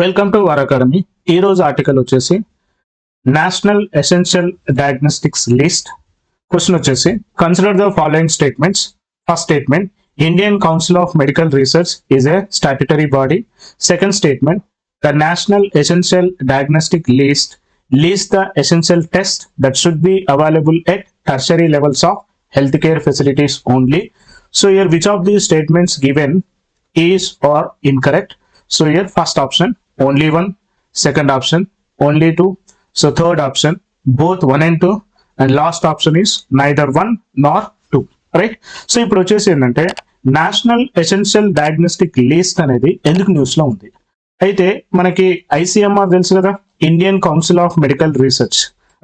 Welcome to our academy. ఈ రోజు article వచ్చేసి National Essential Diagnostics List. Question వచ్చేసి consider the following statements. First statement, Indian Council of Medical Research is a statutory body. Second statement, the national essential diagnostic List lists the essential tests that should be available at tertiary levels of healthcare facilities only. So here which of these statements given is or incorrect? So here first option only one, second option only two, so third option both one and two, and last option is neither one nor two, right? So ఇప్పుడు వచ్చేసి ఏంటంటే national essential diagnostic list అనేది ఎందుకు news లో ఉంది అయితే మనకి ICMR తెలుసు కదా, Indian Council of Medical research,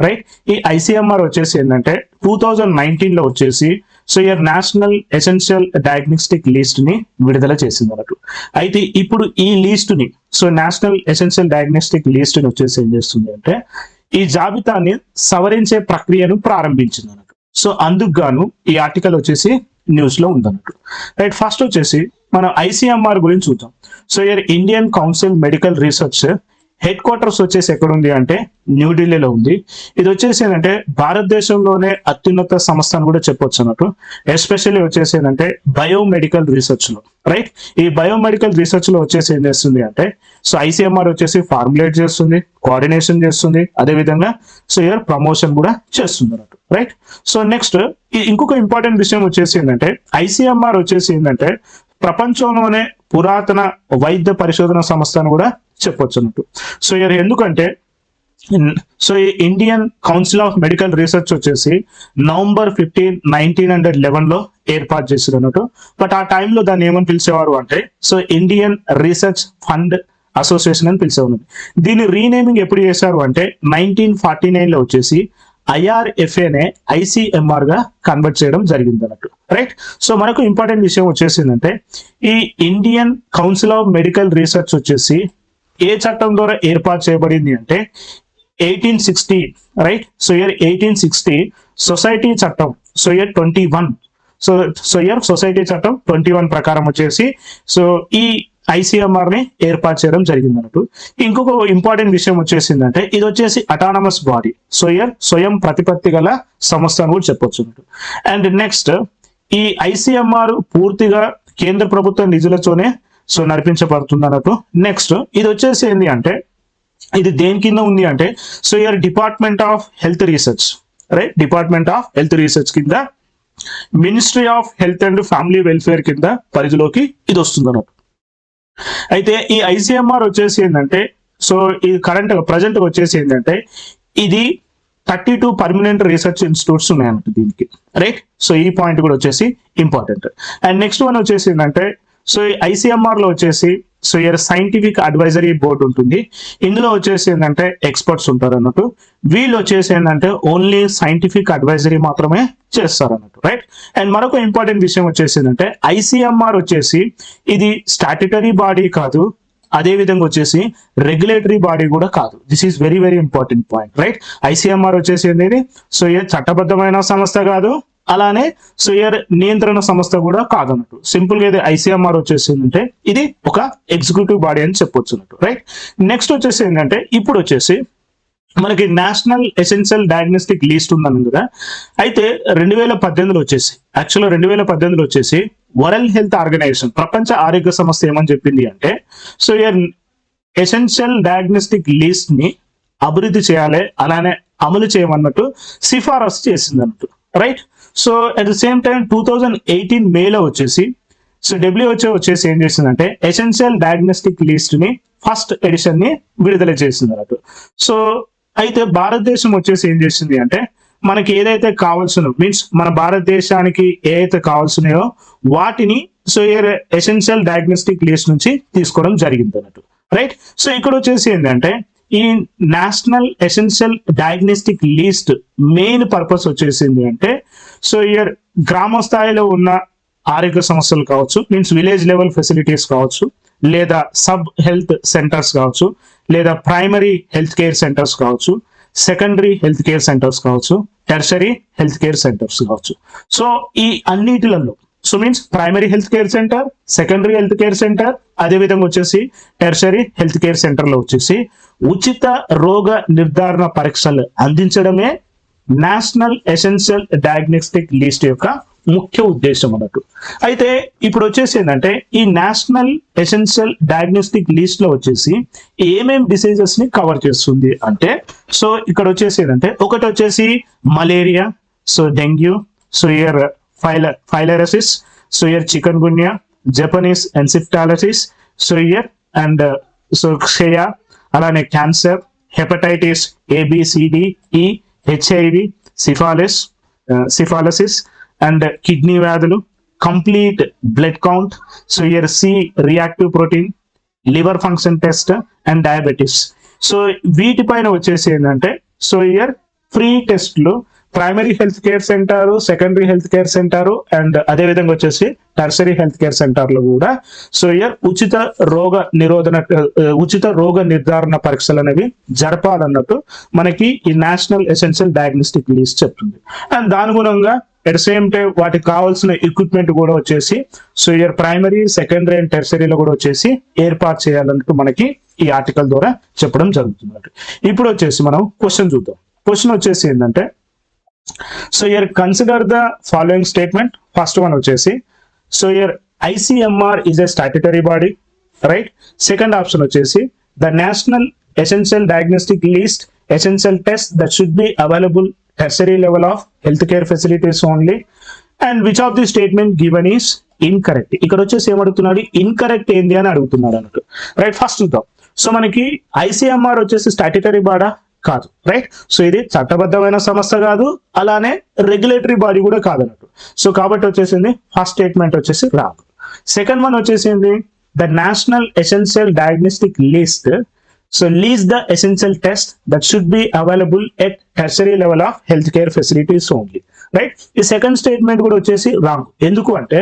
right? ఈ ఐసీఎంఆర్ వచ్చేసి ఏంటంటే 2019 లో వచ్చేసి so year national essential diagnostic list ని విడుదల చేసింది అన్నట్టు. అయితే ఇప్పుడు ఈ లిస్ట్ ని so national essential diagnostic list ని వచ్చేసి ఏం చేస్తుంది అంటే ఈ జాబితాని సవరించే ప్రక్రియను ప్రారంభించింది అన్నట్టు. సో అందుకు గాను ఈ ఆర్టికల్ వచ్చేసి న్యూస్ లో ఉందన్నట్టు, రైట్? ఫస్ట్ వచ్చేసి మనం ఐసీఎంఆర్ గురించి చూద్దాం. So year Indian council medical research head quarters వచ్చేసి ఎక్కడ ఉంది అంటే న్యూఢిల్లీలో ఉంది. ఇది వచ్చేసి ఏంటంటే భారతదేశంలోనే అత్యున్నత సంస్థ అని కూడా చెప్పొచ్చు అన్నట్టు. ఎస్పెషల్లీ వచ్చేసి ఏంటంటే బయోమెడికల్ రీసెర్చ్ లో, రైట్? ఈ బయోమెడికల్ రీసెర్చ్ లో వచ్చేసి ఏం చేస్తుంది అంటే సో ఐసీఎంఆర్ వచ్చేసి ఫార్ములేట్ చేస్తుంది, కోఆర్డినేషన్ చేస్తుంది, అదే విధంగా సో ఇయర్ ప్రమోషన్ కూడా చేస్తుంది అన్నట్టు, రైట్? సో నెక్స్ట్ ఇంకొక ఇంపార్టెంట్ విషయం వచ్చేసి ఏంటంటే ఐసీఎంఆర్ వచ్చేసి ఏంటంటే ప్రపంచంలోనే పురాతన వైద్య పరిశోధన సంస్థ అని కూడా చెప్పొచ్చు అన్నట్టు. సో ఇయర్ ఎందుకంటే సో ఈ Indian Council of Medical research వచ్చేసి నవంబర్ 15, 1911 లో ఏర్పాటు చేశారు అన్నట్టు. బట్ ఆ టైంలో దాన్ని ఏమని పిలిచేవారు అంటే so Indian research fund association అని పిలిచేవారు. దీని రీనేమింగ్ ఎప్పుడు చేశారు అంటే 1949 లో వచ్చేసి ఐఆర్ఎఫ్ఏనే ఐసీఎంఆర్ గా కన్వర్ట్ చేయడం జరిగింది అన్నట్టు, రైట్? సో మనకు ఇంపార్టెంట్ విషయం వచ్చేసిందంటే ఈ Indian Council of Medical research వచ్చేసి ఏ చట్టం ద్వారా ఏర్పాటు చేయబడింది అంటే 1860, రైట్? సో ఇయర్ 1860 సొసైటీ చట్టం so year 21, so year society చట్టం 21 ప్రకారం వచ్చేసి సో ఈ ఐసీఎంఆర్ ని ఏర్పాటు చేయడం జరిగింది అన్నట్టు. ఇంకొక ఇంపార్టెంట్ విషయం వచ్చేసిందంటే ఇది వచ్చేసి అటానమస్ బాడీ, సో ఇయర్ స్వయం ప్రతిపత్తి గల సంస్థ అని కూడా చెప్పొచ్చు అన్నట్టు. అండ్ నెక్స్ట్ ఈ ఐసీఎంఆర్ పూర్తిగా కేంద్ర ప్రభుత్వ నిధులతోనే సో నడిపించబడుతుంది అన్నట్టు. నెక్స్ట్ ఇది వచ్చేసి ఏంటి అంటే ఇది దేని కింద ఉంది అంటే సో ఇయర్ Department of Health Research, right? Department of Health Research కింద Ministry of Health and Family Welfare కింద పరిధిలోకి ఇది వస్తుంది అన్నట్టు. అయితే ఈ ఐసీఎంఆర్ వచ్చేసి ఏంటంటే సో ఈ ప్రజెంట్ వచ్చేసి ఏంటంటే ఇది 32 పర్మనెంట్ రీసెర్చ్ ఇన్స్టిట్యూట్స్ ఉన్నాయన్నట్టు దీనికి, రైట్? సో ఈ పాయింట్ కూడా వచ్చేసి ఇంపార్టెంట్. అండ్ నెక్స్ట్ వన్ వచ్చేసి ఏంటంటే సో ఈ ఐసీఎంఆర్ లో వచ్చేసి so year scientific advisory board ఉంటుంది. ఇందులో వచ్చేసి ఏంటంటే ఎక్స్పర్ట్స్ ఉంటారు అన్నట్టు. వీళ్ళు వచ్చేసి ఏంటంటే ఓన్లీ సైంటిఫిక్ అడ్వైజరీ మాత్రమే చేస్తారు అన్నట్టు, రైట్? అండ్ మరొక ఇంపార్టెంట్ విషయం వచ్చేసి ఏంటంటే ఐసీఎంఆర్ వచ్చేసి ఇది స్టాట్యుటరీ బాడీ కాదు, అదే విధంగా వచ్చేసి రెగ్యులేటరీ బాడీ కూడా కాదు. This is very very important point, right? ICMR వచ్చేసి ఏంటి సో ఇయర్ చట్టబద్ధమైన సంస్థ కాదు, అలానే సో ఇయర్ నియంత్రణ సంస్థ కూడా కాదన్నట్టు. సింపుల్ గా ఇది ఐసీఎంఆర్ వచ్చేసి ఏంటంటే ఇది ఒక ఎగ్జిక్యూటివ్ బాడీ అని చెప్పొచ్చు అన్నట్టు, రైట్? నెక్స్ట్ వచ్చేసి ఏంటంటే ఇప్పుడు వచ్చేసి మనకి నేషనల్ ఎసెన్షియల్ డయాగ్నోస్టిక్ లిస్ట్ ఉందన్నాం కదా. అయితే 2018లో వచ్చేసి యాక్చువల్గా 2018లో వచ్చేసి వరల్డ్ హెల్త్ ఆర్గనైజేషన్, ప్రపంచ ఆరోగ్య సంస్థ ఏమని చెప్పింది అంటే so year essential diagnostic list ని అభివృద్ధి చేయాలి, అలానే అమలు చేయమన్నట్టు సిఫారసు చేసింది అన్నట్టు, right? So at the same time 2018 మేలో వచ్చేసి సో డబ్ల్యూహెచ్ఓ వచ్చేసి ఏం చేసిందంటే ఎసెన్షియల్ డయాగ్నోస్టిక్ లిస్ట్ ని ఫస్ట్ ఎడిషన్ ని విడుదల చేసింది అన్నట్టు. సో అయితే భారతదేశం వచ్చేసి ఏం చేసింది అంటే మనకి ఏదైతే కావాల్సిన మీన్స్ మన భారతదేశానికి ఏదైతే కావాల్సినాయో వాటిని సో ఎసెన్షియల్ డయాగ్నోస్టిక్ లిస్ట్ నుంచి తీసుకోవడం జరిగింది అన్నట్టు, రైట్? సో ఇక్కడ వచ్చేసి ఏంటంటే ఈ national essential diagnostic list main purpose వచ్చేసింది అంటే సో ఇయర్ గ్రామ స్థాయిలో ఉన్న ఆరోగ్య సమస్యలు కావచ్చు, మీన్స్ విలేజ్ లెవెల్ ఫెసిలిటీస్ కావచ్చు, లేదా సబ్ హెల్త్ సెంటర్స్ కావచ్చు, లేదా ప్రైమరీ హెల్త్ కేర్ సెంటర్స్ కావచ్చు, సెకండరీ హెల్త్ కేర్ సెంటర్స్ కావచ్చు, టెర్షరీ హెల్త్ కేర్ సెంటర్స్ కావచ్చు. సో ఈ అన్నిటిలలో so means primary health care centre, secondary health care centre, అదేవిధంగా వచ్చేసి టెర్షరీ హెల్త్ కేర్ సెంటర్ లో వచ్చేసి ఉచిత రోగ నిర్ధారణ పరీక్షలు అందించడమే నేషనల్ ఎసెన్షియల్ డయాగ్నోస్టిక్ లిస్ట్ యొక్క ముఖ్య ఉద్దేశం అన్నట్టు. అయితే ఇప్పుడు వచ్చేసి ఏంటంటే ఈ నేషనల్ ఎసెన్షియల్ డయాగ్నోస్టిక్ లిస్ట్ లో వచ్చేసి ఏమేం డిసీజెస్ ని కవర్ చేస్తుంది అంటే, సో ఇక్కడ వచ్చేసి ఏంటంటే ఒకటి వచ్చేసి malaria, so dengue, so here filariasis, so here chikungunya, Japanese encephalitis, so here and so క్షయ, అలానే cancer, hepatitis ABCDE, HIV, syphilis and kidney వ్యాధులు, complete blood count, so here C reactive protein, liver function test and diabetes. So వీటిపైన వచ్చేసి ఏంటంటే so here free టెస్ట్లు primary health care centre, secondary health care centre and అదే విధంగా వచ్చేసి tertiary health care centre లో కూడా సో ఇయర్ ఉచిత రోగ నిర్ధారణ పరీక్షలు అనేవి జరపాలన్నట్టు మనకి ఈ నేషనల్ ఎసెన్షియల్ డయాగ్నోస్టిక్ లిస్ట్ చెప్తుంది. అండ్ దానుగుణంగా ఎట్ సేమ్ టైం వాటికి కావాల్సిన ఎక్విప్మెంట్ కూడా వచ్చేసి so here primary, secondary and టెర్షరీలో కూడా వచ్చేసి ఏర్పాటు చేయాలన్నట్టు మనకి ఈ ఆర్టికల్ ద్వారా చెప్పడం జరుగుతుంది. ఇప్పుడు వచ్చేసి మనం క్వశ్చన్ చూద్దాం. క్వశ్చన్ వచ్చేసి ఏంటంటే, so here consider the following statement. First one వచ్చేసి so here ICMR is a statutory body, right. Second option వచ్చేసి the national essential diagnostic list essential tests that should be available tertiary level of healthcare facilities only, and which of the statement given is incorrect. ఇక్కడ వచ్చేసి ఏమడుగుతున్నాడు, incorrect ఏంది అని అడుగుతున్నాడు అన్నట్టు, right. First చూద్దాం. So మనకి ICMR వచ్చేసి స్టాట్యుటరీ బాడా కాదు, రైట్. సో ఇది చట్టబద్ధమైన సంస్థ కాదు, అలానే రెగ్యులేటరీ బాడీ కూడా కాదన్నట్టు. సో కాబట్టి వచ్చేసింది ఫస్ట్ స్టేట్మెంట్ వచ్చేసి రాంగ్. సెకండ్ వన్ వచ్చేసింది the national essential diagnostic list so lease the essential test that should be available at tertiary level of health care facilities only, right. ఈ second statement కూడా వచ్చేసి wrong. ఎందుకు అంటే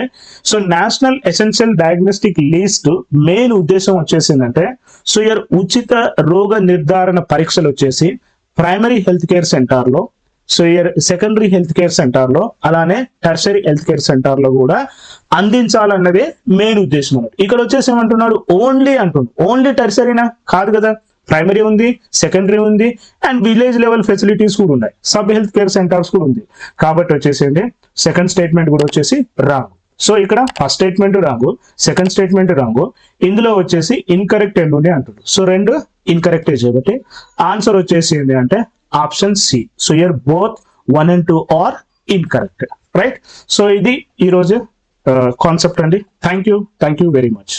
so national essential diagnostic list main ఉద్దేశం వచ్చేసిందంటే so year ఉచిత రోగ నిర్ధారణ పరీక్షలు వచ్చేసి ప్రైమరీ హెల్త్ కేర్ సెంటర్ లో, so year secondary health care centre లో, అలానే టెర్షరీ హెల్త్ కేర్ సెంటర్ లో కూడా అందించాలన్నదే మెయిన్ ఉద్దేశం అన్నట్టు. ఇక్కడ వచ్చేసి ఏమంటున్నాడు, ఓన్లీ అంటున్నాడు. ఓన్లీ టెర్షరీనా కాదు కదా, ప్రైమరీ ఉంది, సెకండరీ ఉంది అండ్ విలేజ్ లెవెల్ ఫెసిలిటీస్ కూడా ఉన్నాయి, సబ్ హెల్త్ కేర్ సెంటర్స్ కూడా ఉంది. కాబట్టి వచ్చేసింది సెకండ్ స్టేట్మెంట్ కూడా వచ్చేసి రాంగ్. సో ఇక్కడ first statement wrong, second statement wrong, ఇందులో వచ్చేసి ఇన్కరెక్ట్ ఎండ్ అంటాడు. సో రెండు ఇన్కరెక్ట్ చేయబట్టి ఆన్సర్ వచ్చేసి ఏంటి అంటే option C. So here both 1 and 2 are incorrect, right. So ఇది ఈరోజు కాన్సెప్ట్ అండి. Thank you very much.